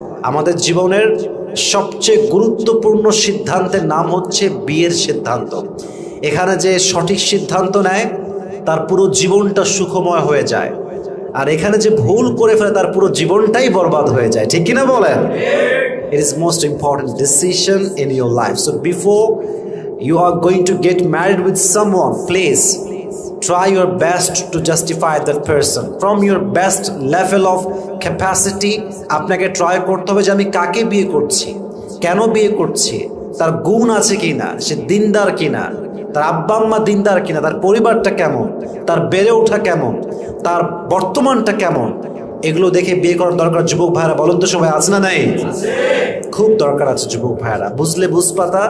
আমাদের জীবনের সবচেয়ে গুরুত্বপূর্ণ সিদ্ধান্তের নাম হচ্ছে বিয়ের সিদ্ধান্ত। এখানে যে সঠিক সিদ্ধান্ত নেয় তার পুরো জীবনটা সুখময় হয়ে যায়, আর এখানে যে ভুল করে ফেলে তার পুরো জীবনটাই বরবাদ হয়ে যায়। ঠিক কিনা বলেন? It is most important decision in your life. So before you are going to get married with someone, please try your best to justify that person from your best level of capacity. আপনাকে try করতে হবে যে আমি কাকে বিয়ে করছি, কেন বিয়ে করছি, তার গুণ আছে কিনা, সে দিনদার কিনা, তার আব্বা আম্মা দিনদার কিনা, তার পরিবারটা কেমন, তার বেড়ে ওঠা কেমন, তার বর্তমানটা কেমন, এগুলো দেখে বিয়ে করার দরকার। যুবক ভাইরা বলেন তো, সবাই আছে না নাই? খুব দরকার আছে যুবক ভাইরা। বুঝলে বুঝপাতা,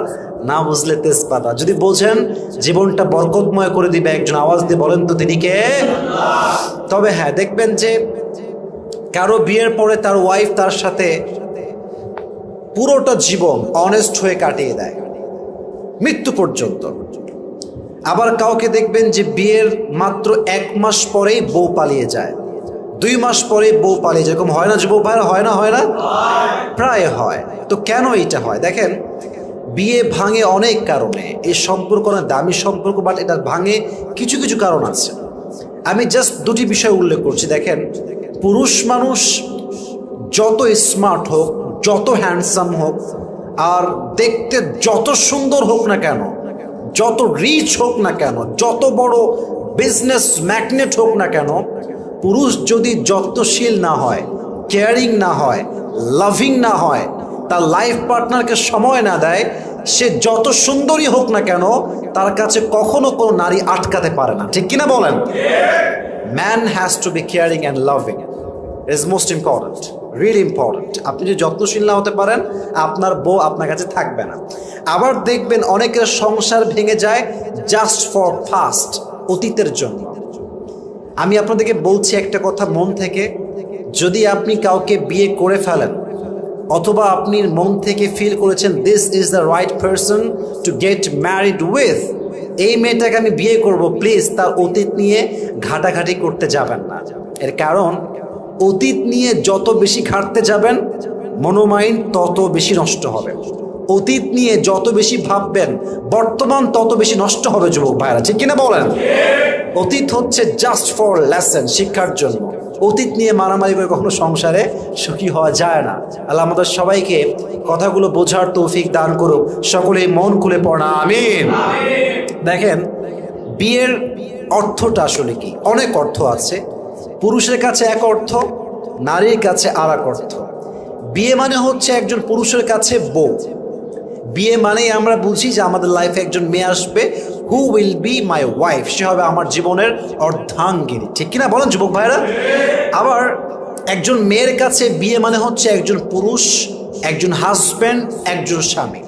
না বুঝলে তেজপাতা। যদি বোঝেন জীবনটা বরকতময় করে দিবে, একজন আওয়াজ দিয়ে বলেন তো তিনি কে? তবে হ্যাঁ, দেখবেন যে কারো বিয়ের পরে তার ওয়াইফ তার সাথে পুরোটা জীবন অনেস্ট হয়ে কাটিয়ে দেয়, মৃত্যু পর্যন্ত। আবার কাউকে দেখবেন যে বিয়ের মাত্র 1 মাস পরেই বউ পালিয়ে যায়, 2 মাস পরে বউ পালিয়ে যায়। এরকম হয় না যুবক ভাইরা? হয় না? হয় না? প্রায় হয়। তো কেন এটা হয়? দেখেন, বিয়ে ভাঙে অনেক কারণে। এই সম্পর্ক অনেক দামি সম্পর্ক, বাট এটা ভাঙে কিছু কিছু কারণ আছে। আমি জাস্ট 2টি বিষয় উল্লেখ করছি। দেখেন, পুরুষ মানুষ যত স্মার্ট হোক, যত হ্যান্ডসাম হোক, আর দেখতে যত সুন্দর হোক না কেন, যত রিচ হোক না কেন, যত বড় বিজনেস ম্যাগনেট হোক না কেন, পুরুষ যদি যত্নশীল না হয়, কেয়ারিং না হয়, লাভিং না হয়, তার লাইফ পার্টনারকে সময় না দেয়, সে যত সুন্দরী হোক না কেন, তার কাছে কখনো কোনো নারী আটকাতে পারে না। ঠিক কিনা বলেন? Man has to be caring and loving. It is most important, really important. আপনি যদি যত্নশীল না হতে পারেন, আপনার বউ আপনার কাছে থাকবে না। আবার দেখবেন অনেকের সংসার ভেঙে যায় জাস্ট ফর ফাস্ট, অতীতের জন্য। আমি আপনাদেরকে বলছি একটা কথা মন থেকে, যদি আপনি কাউকে বিয়ে করে ফেলেন, অথবা আপনি মন থেকে ফিল করেছেন this is the right person to get married with, এই মেয়েটাকে আমি বিয়ে করব, প্লিজ তার অতীত নিয়ে ঘাটাঘাটি করতে যাবেন না। এর কারণ, অতীত নিয়ে যত বেশি ঘাটতে যাবেন, মনোমাইন্ড তত বেশি নষ্ট হবে। অতীত নিয়ে যত বেশি ভাববেন, বর্তমান তত বেশি নষ্ট হবে যুবক ভাইরা। ঠিক কিনা বলেন? অতীত হচ্ছে জাস্ট ফর লেসন, শিক্ষার জন্য। অতীত নিয়ে মারামারি করে কখনো সংসারে সুখী হওয়া যায় না। আল্লাহ আমাদের সবাইকে কথাগুলো বোঝার তৌফিক দান করুক। সকলেই মন খুলে পড়া আমিন। দেখেন, বিয়ের অর্থটা আসলে কি? অনেক অর্থ আছে। পুরুষের কাছে এক অর্থ, নারীর কাছে আর এক অর্থ। বিয়ে মানে হচ্ছে একজন পুরুষের কাছে বউ। বিয়ে মানেই আমরা বুঝি যে আমাদের লাইফে একজন মেয়ে আসবে, who will be my wife, সে হবে আমার জীবনের অর্ধাঙ্গিনী। ঠিক কিনা বলেন যুবক ভাইরা? আবার একজন মেয়ের কাছে বিয়ে মানে হচ্ছে একজন পুরুষ, একজন হাজব্যান্ড, একজন স্বামী।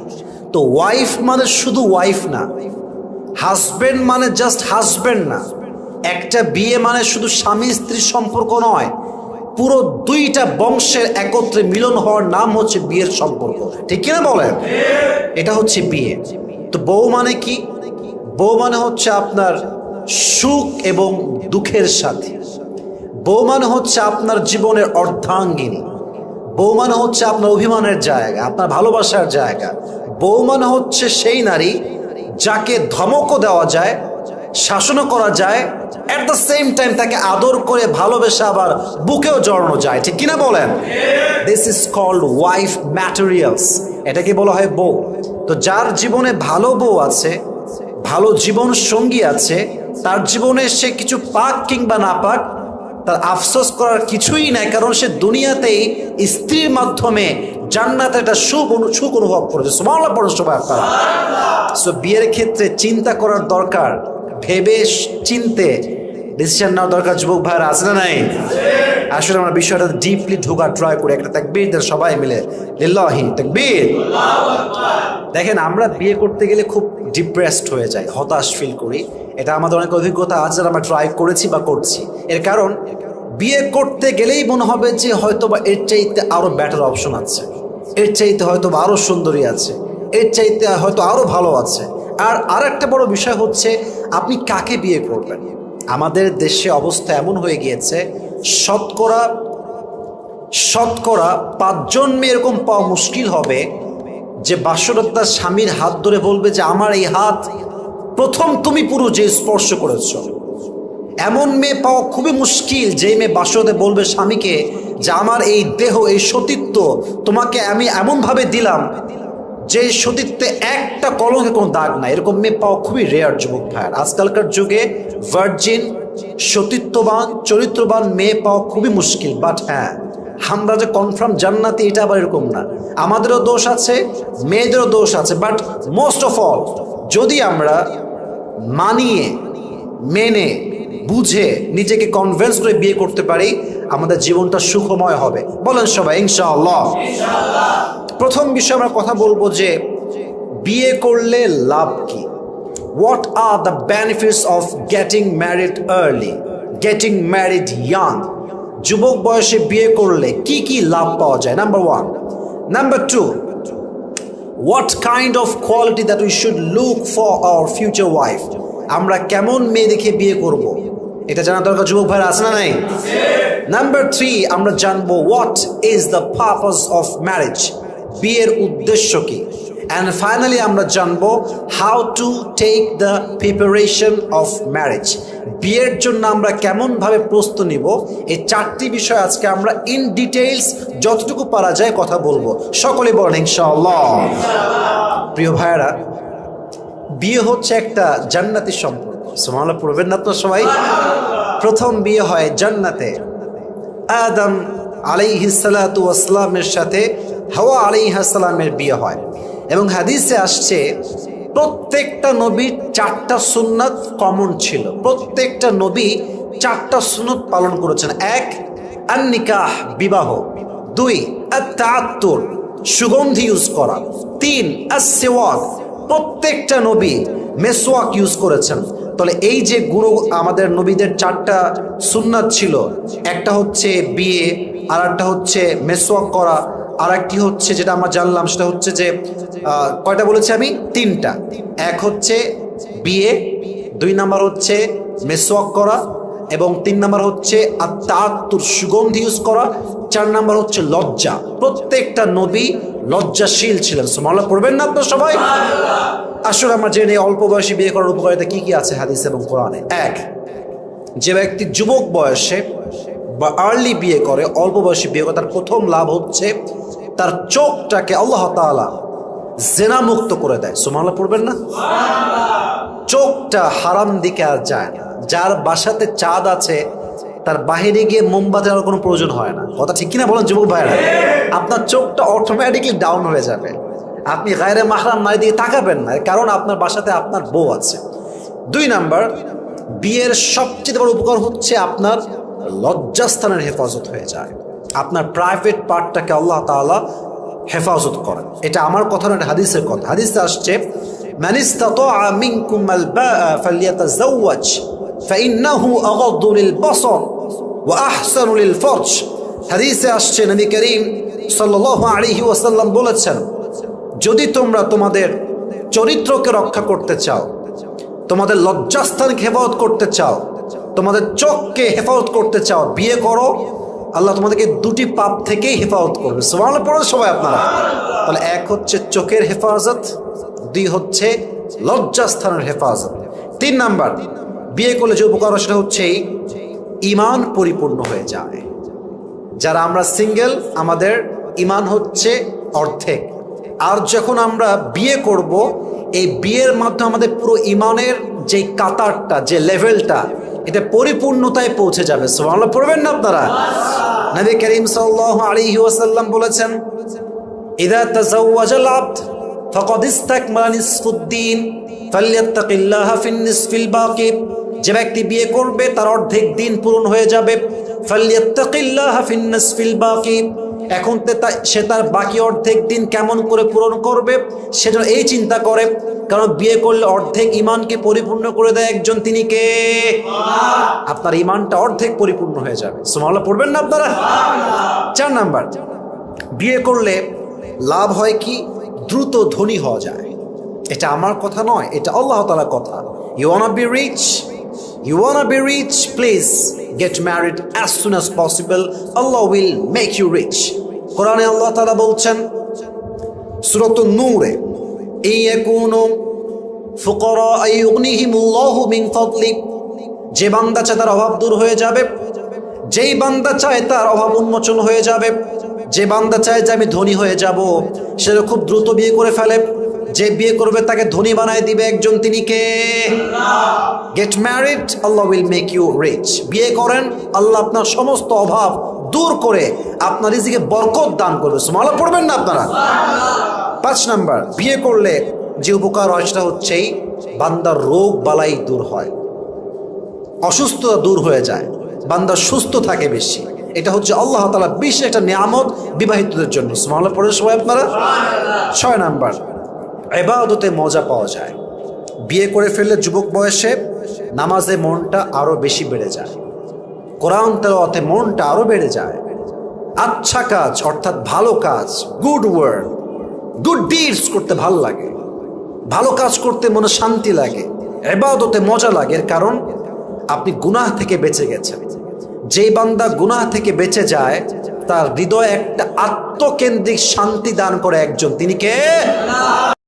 তো ওয়াইফ মানে শুধু ওয়াইফ না, হাজব্যান্ড মানে জাস্ট হাজব্যান্ড না, একটা বিয়ে মানে শুধু স্বামী স্ত্রীর সম্পর্ক নয়, পুরো 2টা বংশের একত্রে মিলন হওয়ার নাম হচ্ছে বিয়ের সম্পর্ক। ঠিক কিনা বলেন? এটা হচ্ছে বিয়ে। তো বউ মানে কি? বউ মানে হচ্ছে আপনার সুখ এবং দুঃখের সাথী। বউ মানে হচ্ছে আপনার জীবনের অর্ধাঙ্গিনী। বউ মানে হচ্ছে আপনার অভিমানের জায়গা, আপনার ভালোবাসার জায়গা। বউ মানে হচ্ছে সেই নারী যাকে ধমকও দেওয়া যায়, শাসনও করা যায়, এট দ্য সেম টাইম তাকে আদর করে ভালোবেসে আবার বুকেও জড়ানো যায়। ঠিক কিনা বলেন? This is called wife materials. এটাকে বলা হয় বউ। তো যার জীবনে ভালো বউ আছে, ভালো জীবন সঙ্গী আছে, তার জীবনে সে কিছু পাক কিংবা না পাক, তার আফসোস করার কিছুই নাই, কারণ সে দুনিয়াতেই স্ত্রীর মাধ্যমে জান্নাতে একটা সুখ অনুভব করেছে। সুবহানাল্লাহ পড়ুন সবাই আপনারা। সো বিয়ের ক্ষেত্রে চিন্তা করার দরকার, ভেবে চিনতে ডিসিশন নেওয়ার দরকার। যুবক ভাইরা আছে না নাই? আসলে আমরা বিষয়টা ডিপলি ঢোকার ট্রাই করি। একটা তাকবীর দেন সবাই মিলে, লিল্লাহি তাকবীর। দেখেন, আমরা বিয়ে করতে গেলে খুব ডিপ্রেসড হয়ে যাই, হতাশ ফিল করি। এটা আমাদের অনেক অভিজ্ঞতা আছে, যারা আমরা ট্রাই করেছি বা করছি। এর কারণ, বিয়ে করতে গেলেই মনে হবে যে হয়তো বা এর চাইতে আরো বেটার অপশন আছে, এর চাইতে হয়তো বা আরো সুন্দরী আছে, এর চাইতে হয়তো আরো ভালো আছে। আর একটা বড় বিষয় হচ্ছে আপনি কাকে বিয়ে করবেন। আমাদের দেশে অবস্থা এমন হয়ে গিয়েছে, শতকরা শতকরা 5 জন মেয়ে এরকম পাওয়া মুশকিল হবে যে বাসরাত তার স্বামীর হাত ধরে বলবে যে আমার এই হাত প্রথম তুমি পুরো যে স্পর্শ করেছ। এমন মেয়ে পাওয়া খুবই মুশকিল যে মেয়ে বাসরাতে বলবে স্বামীকে যে আমার এই দেহ, এই সতীত্ব তোমাকে আমি এমনভাবে দিলাম যে সতীত্বে একটা কলঙ্কে কোনো দাগ নাই। এরকম মেয়ে পাওয়া খুবই রেয়ার যুবক ভাইয়ার। আজকালকার যুগে ভার্জিন, সতীত্ববান, চরিত্রবান মেয়ে পাওয়া খুবই মুশকিল। বাট হ্যাঁ, আমরা যে কনফার্ম জান্নাতি এটা আবার এরকম না। আমাদেরও দোষ আছে, মেয়েদেরও দোষ আছে। বাট মোস্ট অফ অল যদি আমরা মানিয়ে, মেনে, বুঝে, নিজেকে কনভিন্স করে বিয়ে করতে পারি, আমাদের জীবনটা সুখময় হবে। বলেন সবাই ইনশাআল্লাহ। প্রথম বিষয় আমরা কথা বলবো যে বিয়ে করলে লাভ কি। What are the benefits of getting married early, getting married young. যুবক বয়সে বিয়ে করলে কি কি লাভ পাওয়া যায়? Number 1। Number 2, what kind of quality that we should look for our future wife। আমরা কেমন মেয়ে দেখে বিয়ে করব, এটা জানা দরকার যুবক ভাইরা, আছে না নাই? নাম্বার 3, আমরা জানবো what is the purpose of marriage, বিয়ের উদ্দেশ্য কি। অ্যান্ড ফাইনালি আমরা জানবো how to take the preparation of marriage, বিয়ের জন্য আমরা কেমনভাবে প্রস্তুতি নিব। এই 4টি বিষয় আজকে আমরা ইন ডিটেইলস যতটুকু পারা যায় কথা বলবো। সকলে বলেন ইনশাআল্লাহ। প্রিয় ভাইয়েরা, বিয়ে হচ্ছে একটা জান্নাতি সম্পর্ক। সুবহানাল্লাহ পড়বেন না তো সবাই? প্রথম বিয়ে হয় জান্নাতে। আদম আলাইহিস সালাতু ওয়াস সালামের সাথে হাওয়া আলাইহিস সালামের বিয়ে হয় এবং হাদিসে আসছে প্রত্যেকটা নবীর 4টা সুন্নাত কমন ছিল। প্রত্যেকটা নবী 4টা সুন্নাত পালন করেছেন। 1, আন-নিকাহ, বিবাহ। 2, আত-তাআত্তুর, সুগন্ধি ইউজ করা। 3, আস-সিওয়াক, প্রত্যেকটা নবী মেসওয়াক ইউজ করেছেন। তাহলে এই যে গুণ আমাদের নবীদের 4টা সুন্নাত ছিল, একটা হচ্ছে বিয়ে, আর একটা হচ্ছে মেসওয়াক করা, আর একটি হচ্ছে যেটা আমরা জানলাম সেটা হচ্ছে যে কয়টা বলেছি আমি? 3টা। এক হচ্ছে বিয়ে, 2 নাম্বার হচ্ছে মেসওয়াক করা, এবং 3 নাম্বার হচ্ছে আত-তাআত্তুর, সুগন্ধি ইউজ করা। 4 নাম্বার হচ্ছে লজ্জা। প্রত্যেকটা নবী লজ্জাশীল ছিলেন। সুবহানাল্লাহ পড়বেন না আপনারা সবাই? আসলে আমরা জেনে অল্প বয়সে বিয়ে করার উপকারিতা কি কি আছে হাদিস এবং কোরআনে। 1, যে ব্যক্তি যুবক বয়সে বা আর্লি বিয়ে করে, অল্প বয়সে বিয়ে করে, তার প্রথম লাভ হচ্ছে তার চোখটাকে আল্লাহ তাআলা জেনা মুক্ত করে দেয়। সুবহানাল্লাহ পড়বেন না? চোখটা হারাম দিকে আর যায় না। যার বাসাতে চাঁদ আছে তার বাহিরে গিয়ে মোমবাতি আর কোনো প্রয়োজন হয় না। কথা ঠিক কিনা বলেন যুবক ভাইরা? আপনার চোখটা অটোমেটিকলি ডাউন হয়ে যাবে। আপনি গায়রে মাহরাম নারী দিকে তাকাবেন না, কারণ আপনার বাসাতে আপনার বউ আছে। 2 নাম্বার, বিয়ের সবচেয়ে বড় উপকার হচ্ছে আপনার লজ্জাস্থানের হেফাজত হয়ে যায়। আপনার প্রাইভেট পার্টটাকে আল্লাহ তাআলা হেফাজত করেন। এটা আমার কথা না, হাদিসের কথা। হাদিসে আসছে মান ইসতাতাআ মিনকুমাল বাআ ফালইয়াতাযাওয়াজ ফাইন্নাহু আগাদ্দু লিল বাসার ওয়া আহসানু লিল ফারজ। হাদিসে আসছে নবী করিম সাল্লাল্লাহু আলাইহি ওয়াসাল্লাম বলেছেন, যদি তোমরা তোমাদের চরিত্রকে রক্ষা করতে চাও, তোমাদের লজ্জাস্থানকে হেফাজত করতে চাও, তোমাদের চোখকে হেফাজত করতে চাও, বিয়ে করো। আল্লাহ তোমাদেরকে 2টি পাপ থেকেই হেফাজত করবে। সুবহানাল্লাহ পড়ো সবাই আপনারা। তাহলে 1 হচ্ছে চোখের হেফাজত, 2 হচ্ছে লজ্জাস্থানের হেফাজত। 3 নাম্বার, বিয়ে করলে যে উপকার সেটা হচ্ছে ঈমান পরিপূর্ণ হয়ে যায়। যারা আমরা সিঙ্গেল, আমাদের ঈমান হচ্ছে অর্ধেক। আর যখন আমরা বিয়ে করব, এই বিয়ের মাধ্যমে আমাদের পুরো ঈমানের যে কাতারটা, যে লেভেলটা, এটা পরিপূর্ণতায় পৌঁছে যাবে। সুবহানাল্লাহ পড়বেন না আপনারা? নবী করিম সাল্লাল্লাহু আলাইহি ওয়াসাল্লাম বলেছেন, ইযা তাযাওয়াজাল আবদ ফাকাদ ইসতাকমালা নিসফুদ্দীন ফালইয়াত্তাকিল্লাহা ফিন নিসফিল বাকি। যে ব্যক্তি বিয়ে করবে তার অর্ধেক দিন পূরণ হয়ে যাবে। ফালইয়াত্তাকিল্লাহা ফিন নিসফিল বাকি। এখন সে তার বাকি অর্ধেক দিন কেমন করে পূরণ করবে সেজন্য এই চিন্তা করে, কারণ বিয়ে করলে অর্ধেক ঈমানকে পরিপূর্ণ করে দেয় একজন, তিনি কে? আপনার ঈমানটা অর্ধেক পরিপূর্ণ হয়ে যাবে। সুবহানাল্লাহ পড়বেন না আপনারা? 4 নাম্বার, বিয়ে করলে লাভ হয় কি? দ্রুত ধনী হওয়া যায়। এটা আমার কথা নয়, এটা আল্লাহ তাআলার কথা। You wanna be rich, please get married as soon as possible. Allah will make you rich. কোরআনে আল্লাহ তাআলা বলছেন সূরাতুন নূরে, ইয়াকুনু ফুকারা আইয়ুগনিহিমুল্লাহু মিন ফাদলি, যে বান্দা চায় তার অভাব দূর হয়ে যাবে, যেই বান্দা চায় তার অভাব উন্মোচন হয়ে যাবে, যে বান্দা চায় যে আমি ধনী হয়ে যাব, সে খুব দ্রুত বিয়ে করে ফেলে। যে বিয়ে করবে তাকে ধনী বানায় দিবে একজন, তিনি কে? Get married, Allah will make you rich. বিয়ে করেন, আল্লাহ আপনার সমস্ত অভাব দূর করে আপনার রিজিকে বরকত দান করবে। সুবহানাল্লাহ পড়বেন না আপনারা? 5 নাম্বার, বিয়ে করলে যে উপকার হয় সেটা হচ্ছেই বান্দার রোগ বালাই দূর হয়, অসুস্থতা দূর হয়ে যায়, বান্দা সুস্থ থাকে বেশি। এটা হচ্ছে আল্লাহ তাআলা বিশেষ একটা নিয়ামত বিবাহিতদের জন্য। সুবহানাল্লাহ পড়ে সবাই আপনারা? 6 নাম্বার, ইবাদতে মজা পাওয়া যায়। বিয়ে করে ফেললে যুবক বয়সে নামাজে মনটা আরো বেশি বেড়ে যায়, কোরআন তেলাওয়াতে মনটা আরো বেড়ে যায়, আচ্ছা কাজ অর্থাৎ ভালো কাজ, গুড ওয়ার্ড, গুড ডিডস করতে ভালো লাগে, ভালো কাজ করতে মনে শান্তি লাগে, ইবাদতে মজা লাগে। এর কারণ আপনি গুনাহ থেকে বেঁচে গেছেন। যেই বান্দা গুনাহ থেকে বেঁচে যায় তার হৃদয়ে একটা আত্মকেন্দ্রিক শান্তি দান করে একজন, তিনি কে?